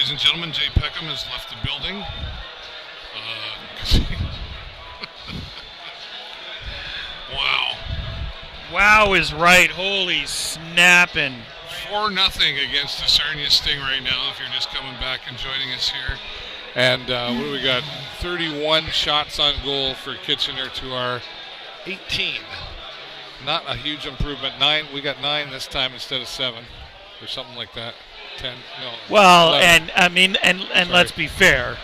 ladies and gentlemen. Jay Peckham has left the building. Wow. Wow is right. Holy snapping. 4-0 against the Sarnia Sting right now, if you're just coming back and joining us here. And what do we got? 31 shots on goal for Kitchener to our 18. Not a huge improvement. 9. We got 9 this time instead of 7 or something like that. 10. No. Well, 11. and let's be fair.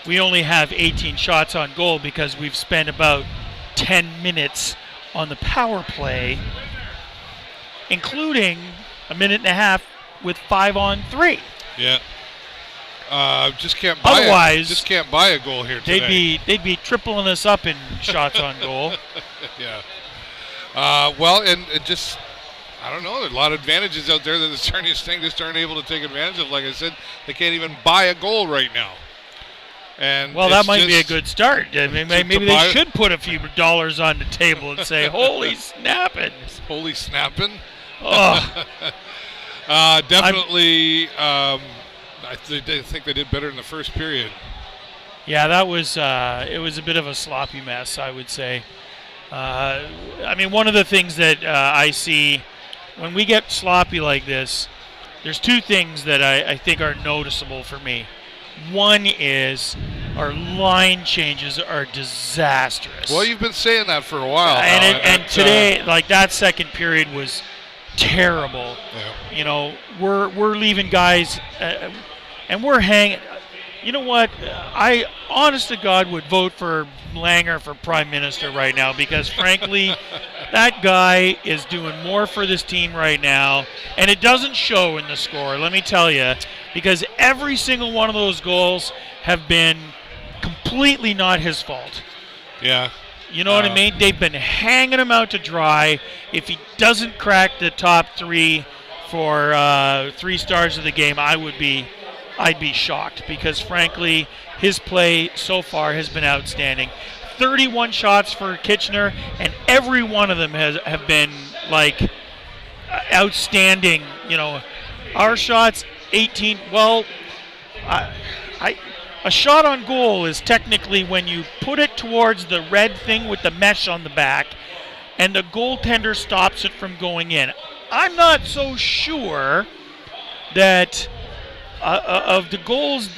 We only have 18 shots on goal because we've spent about 10 minutes on the power play, including a minute and a half with 5 on 3. Yeah. Just can't buy a goal here today. They'd be tripling us up in shots on goal. Yeah. Well, and just I don't know. There are a lot of advantages out there that the Sarnia Sting just aren't able to take advantage of. Like I said, they can't even buy a goal right now. And well, that might be a good start. I mean, maybe they should put a few dollars on the table and say, "Holy snapping! Holy snapping!" Oh. Definitely. I think they did better in the first period. Yeah, that was it was a bit of a sloppy mess, I would say. I mean, one of the things that I see when we get sloppy like this, there's 2 things that I think are noticeable for me. One is our line changes are disastrous. Well, you've been saying that for a while. And today, like that second period was terrible. Yeah. You know, we're leaving guys, and we're hanging. You know what? I, honest to God, would vote for Langer for Prime Minister right now because, frankly, that guy is doing more for this team right now, and it doesn't show in the score, let me tell you, because every single one of those goals have been completely not his fault. Yeah. You know what I mean? They've been hanging him out to dry. If he doesn't crack the top 3 for 3 stars of the game, I'd be shocked because, frankly, his play so far has been outstanding. 31 shots for Kitchener, and every one of them have been, like, outstanding. You know, our shots, 18. Well, a shot on goal is technically when you put it towards the red thing with the mesh on the back, and the goaltender stops it from going in. I'm not so sure that... of the goals,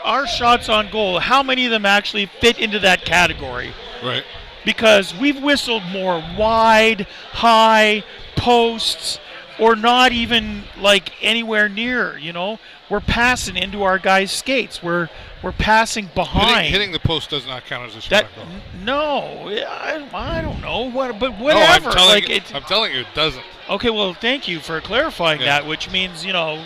our shots on goal, how many of them actually fit into that category? Right. Because we've whistled more wide, high, posts, or not even like anywhere near, you know. We're passing into our guys' skates. We're passing behind. Hitting the post does not count as a shot on goal. No, I don't know. But whatever. No, I'm telling you it doesn't. Okay, well, thank you for clarifying that, which means, you know,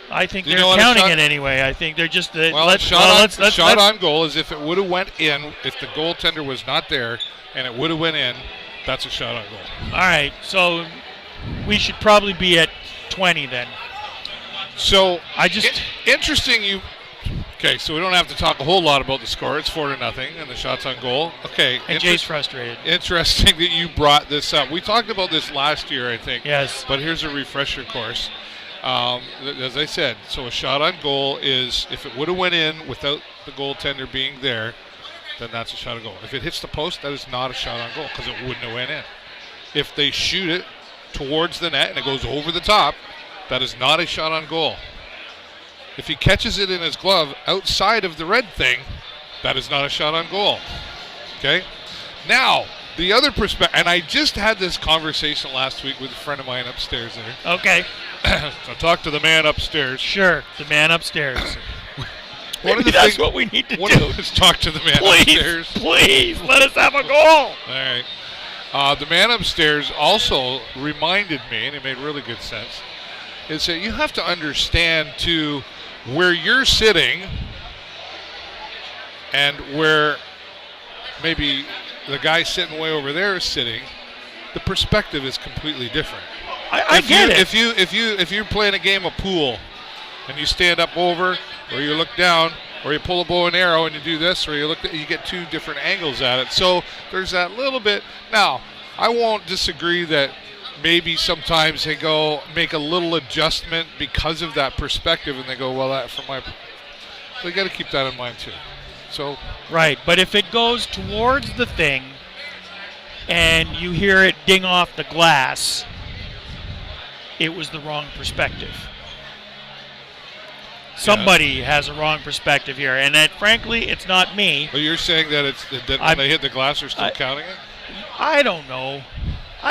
I think they're counting it anyway. I think they're just shot on goal is if it would have went in, if the goaltender was not there and it would have went in, that's a shot on goal. All right, so we should probably be at 20 then. So interesting. Okay, so we don't have to talk a whole lot about the score. It's 4-0 and the shots on goal. Okay, and Jay's frustrated. Interesting that you brought this up. We talked about this last year, I think. Yes. But here's a refresher course. As I said, so a shot on goal is if it would have went in without the goaltender being there, then that's a shot on goal. If it hits the post, that is not a shot on goal because it wouldn't have went in. If they shoot it towards the net and it goes over the top, that is not a shot on goal. If he catches it in his glove outside of the red thing, that is not a shot on goal. Okay? Now, the other perspective, and I just had this conversation last week with a friend of mine upstairs there. Okay. So talk to the man upstairs. Sure, the man upstairs. Maybe that's what we need to do. Is talk to the man upstairs. Please, let us have a goal. All right. The man upstairs also reminded me, and it made really good sense, is that you have to understand, too, where you're sitting and where maybe the guy sitting way over there is sitting, the perspective is completely different. I get it. If you're playing a game of pool and you stand up over, or you look down, or you pull a bow and arrow and you do this, or you get 2 different angles at it. So there's that little bit. Now, I won't disagree that maybe sometimes they go make a little adjustment because of that perspective, and they go, well, that from my. So you got to keep that in mind too. So right, but if it goes towards the thing, and you hear it ding off the glass, it was the wrong perspective. Somebody has a wrong perspective here, and that, frankly, it's not me. But you're saying that it's that when they hit the glass, they're still counting it? I don't know.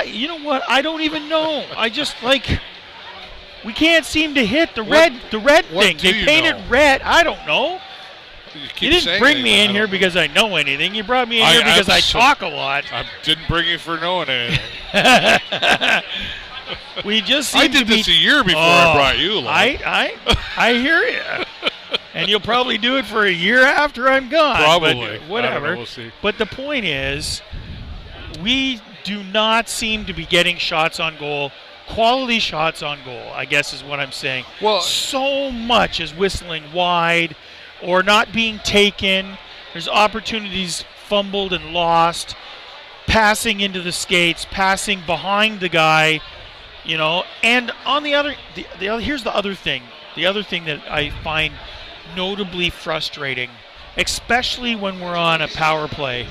You know what? I don't even know. I just we can't seem to hit the red thing. They painted red. I don't know. You didn't bring me in here because I know anything. You brought me in here because I talk a lot. I didn't bring you for knowing anything. We just seem I did this a year before I brought you along. I hear you. And you'll probably do it for a year after I'm gone. Probably. But whatever. I don't know, we'll see. But the point is, we do not seem to be getting shots on goal, quality shots on goal, I guess is what I'm saying. Well, so much is whistling wide or not being taken. There's opportunities fumbled and lost, passing into the skates, passing behind the guy. And on the other, here's the other thing. The other thing that I find notably frustrating, especially when we're on a power play,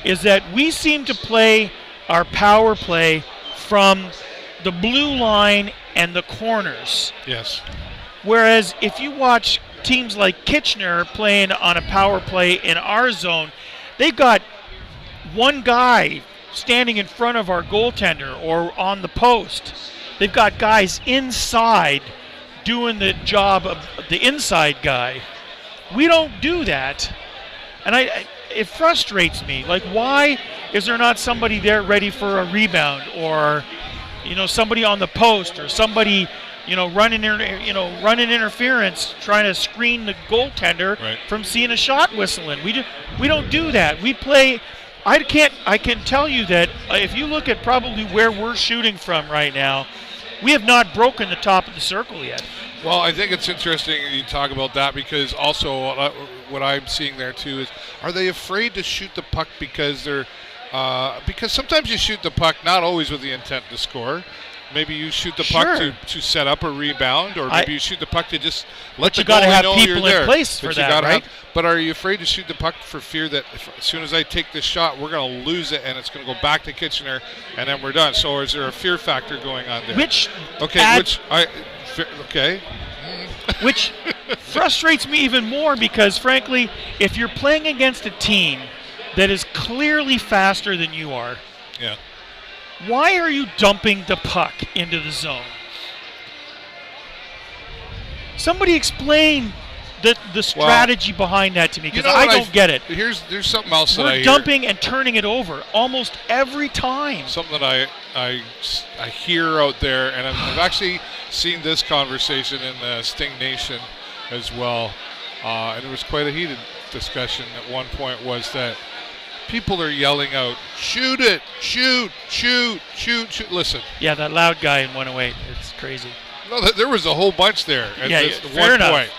is that we seem to play our power play from the blue line and the corners. Yes. Whereas if you watch teams like Kitchener playing on a power play in our zone, they've got one guy standing in front of our goaltender or on the post. They've got guys inside doing the job of the inside guy. We don't do that. And it frustrates me. Why is there not somebody there ready for a rebound, or somebody on the post, or somebody running interference trying to screen the goaltender from seeing a shot whistling? We don't do that. We play. I can tell you that if you look at probably where we're shooting from right now, we have not broken the top of the circle yet. Well, I think it's interesting you talk about that, because also what I'm seeing there too is, are they afraid to shoot the puck because because sometimes you shoot the puck not always with the intent to score. Maybe you shoot the puck to set up a rebound, or maybe you shoot the puck to just let the goalie know you're there. But you got to have people in place for that, right? But are you afraid to shoot the puck for fear that as soon as I take this shot, we're going to lose it and it's going to go back to Kitchener and then we're done? So is there a fear factor going on there? Which frustrates me even more, because frankly, if you're playing against a team that is clearly faster than you are, why are you dumping the puck into the zone? Somebody explain the strategy behind that to me, because I don't get it. There's something else that I hear. We're dumping and turning it over almost every time. Something that I hear out there, and I've actually seen this conversation in the Sting Nation as well, and it was quite a heated discussion at one point, was that people are yelling out, shoot it, shoot. Listen. Yeah, that loud guy in 108. It's crazy. No, there was a whole bunch there at fair enough. Point.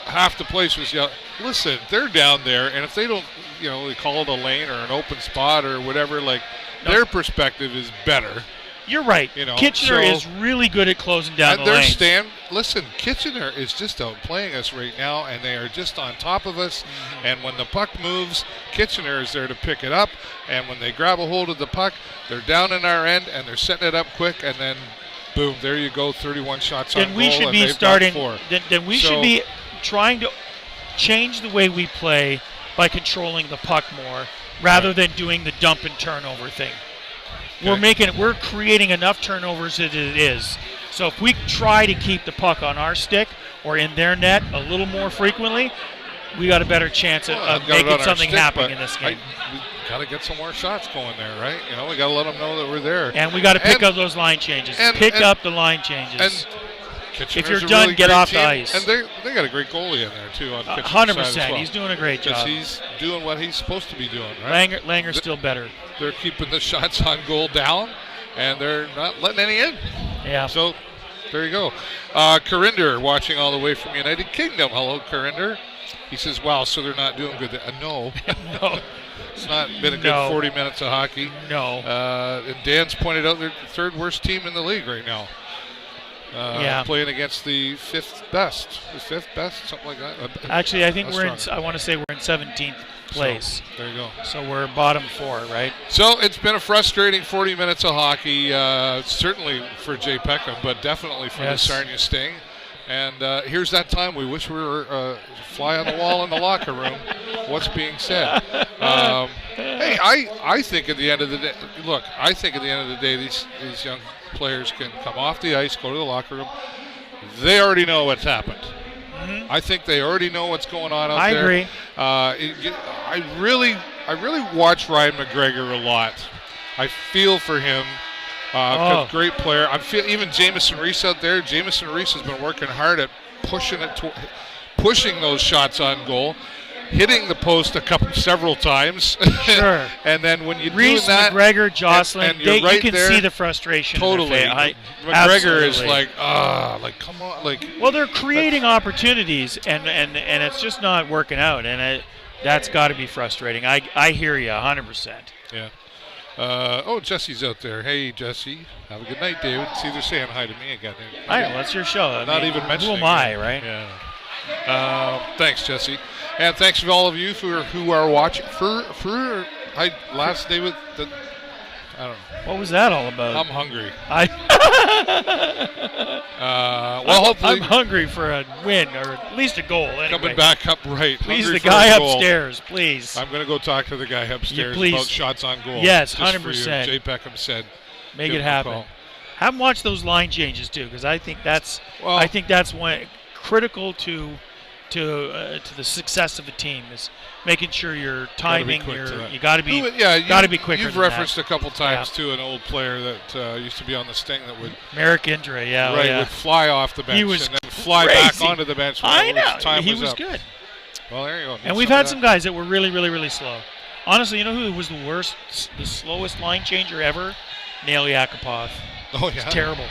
Half the place was yelling. Listen, they're down there, and if they don't, they call it a lane or an open spot or whatever, their perspective is better. You're right. Kitchener is really good at closing down the lanes. Listen, Kitchener is just outplaying us right now, and they are just on top of us. Mm-hmm. And when the puck moves, Kitchener is there to pick it up. And when they grab a hold of the puck, they're down in our end, and they're setting it up quick, and then boom, there you go, 31 shots on goal. Then we should be trying to change the way we play by controlling the puck more, rather than doing the dump and turnover thing. Okay. We're creating enough turnovers as it is. So if we try to keep the puck on our stick or in their net a little more frequently, we got a better chance of making something happen in this game. We got to get some more shots going there, right? We got to let them know that we're there. And we got to pick up those line changes. Pick up the line changes. And if you're done, get off the ice. And they got a great goalie in there too on Kitchener's 100%. Side as well. He's doing a great job. He's doing what he's supposed to be doing, right? Langer's still better. They're keeping the shots on goal down, and they're not letting any in. Yeah. So there you go. Corinder watching all the way from United Kingdom. Hello, Corinder. He says, wow, so they're not doing good. No. No. It's not been a good 40 minutes of hockey. No. And Dan's pointed out they're the third worst team in the league right now. Playing against the fifth best. The fifth best, something like that. Actually, I think I want to say we're in 17th place. So, there you go. So we're bottom 4, right? So it's been a frustrating 40 minutes of hockey, certainly for Jay Peckham, but definitely for the Sarnia Sting. And here's that time we wish we were fly on the wall in the locker room. What's being said? Hey, I think at the end of the day, these young players can come off the ice, go to the locker room. They already know what's happened. Mm-hmm. I think they already know what's going on out there. I agree. I really watch Ryan McGregor a lot. I feel for him. Great player. Even Jamison Reese out there. Jamison Reese has been working hard at pushing those shots on goal, hitting the post several times. Sure. And then when you Reese, do that, McGregor, Jocelyn, and you're right you can there, see the frustration. Totally. In their face. McGregor is absolutely. come on, Well, they're creating opportunities, and it's just not working out, and that's got to be frustrating. I hear you 100%. Yeah. Jesse's out there. Hey, Jesse. Have a good night, David. See, they're saying hi to me again. I know, that's your show. Not even mentioning who am I, it. right? Yeah. Thanks, Jesse. And thanks to all of you who are watching. Last day with the... I don't know. What was that all about? I'm hungry. Hopefully I'm hungry for a win or at least a goal. Anyway. Coming back up right. Please, the guy upstairs, please. I'm going to go talk to the guy upstairs about shots on goal. Yes, 100%. Jay Peckham said. Make it happen. Have him watch those line changes too, because I think that's critical to the success of a team is making sure your timing, you got to be quicker. You've referenced a couple times to an old player that used to be on the Sting that would Merrick Indra, would fly off the bench and then fly back onto the bench. I know he was up. good. Well, there you go. And we've had some guys that were really, really, really slow. Honestly, you know who was the slowest line changer ever? Nail Yakupov. Oh yeah, it's terrible.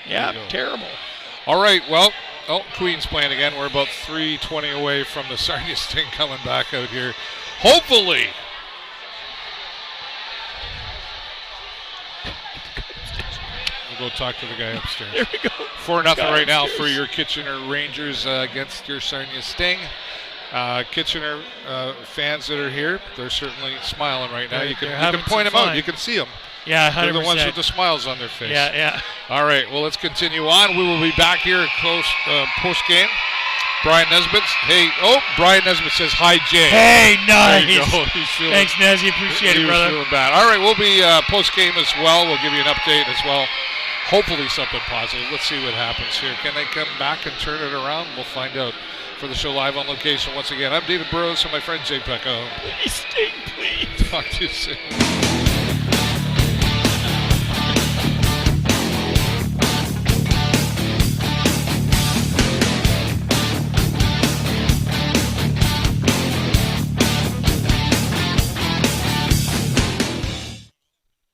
Yeah, terrible. All right, well. Queen's playing again. We're about 3:20 away from the Sarnia Sting coming back out here. Hopefully. We'll go talk to the guy upstairs. There we go. 4-0 right now for your Kitchener Rangers against your Sarnia Sting. Kitchener fans that are here, they're certainly smiling right now. You can point them out. You can see them. Yeah, 100%. They're the ones with the smiles on their face. Yeah. All right, well, let's continue on. We will be back here at post-game. Brian Nesbitt. Brian Nesbitt says, hi, Jay. Hey, nice. There you go. Thanks, Nezzy. Appreciate it, brother. Feeling bad. All right, we'll be post-game as well. We'll give you an update as well. Hopefully something positive. Let's see what happens here. Can they come back and turn it around? We'll find out. For the show live on location once again, I'm David Burrows and my friend Jay Peckham. Please stay, please. Talk to you soon.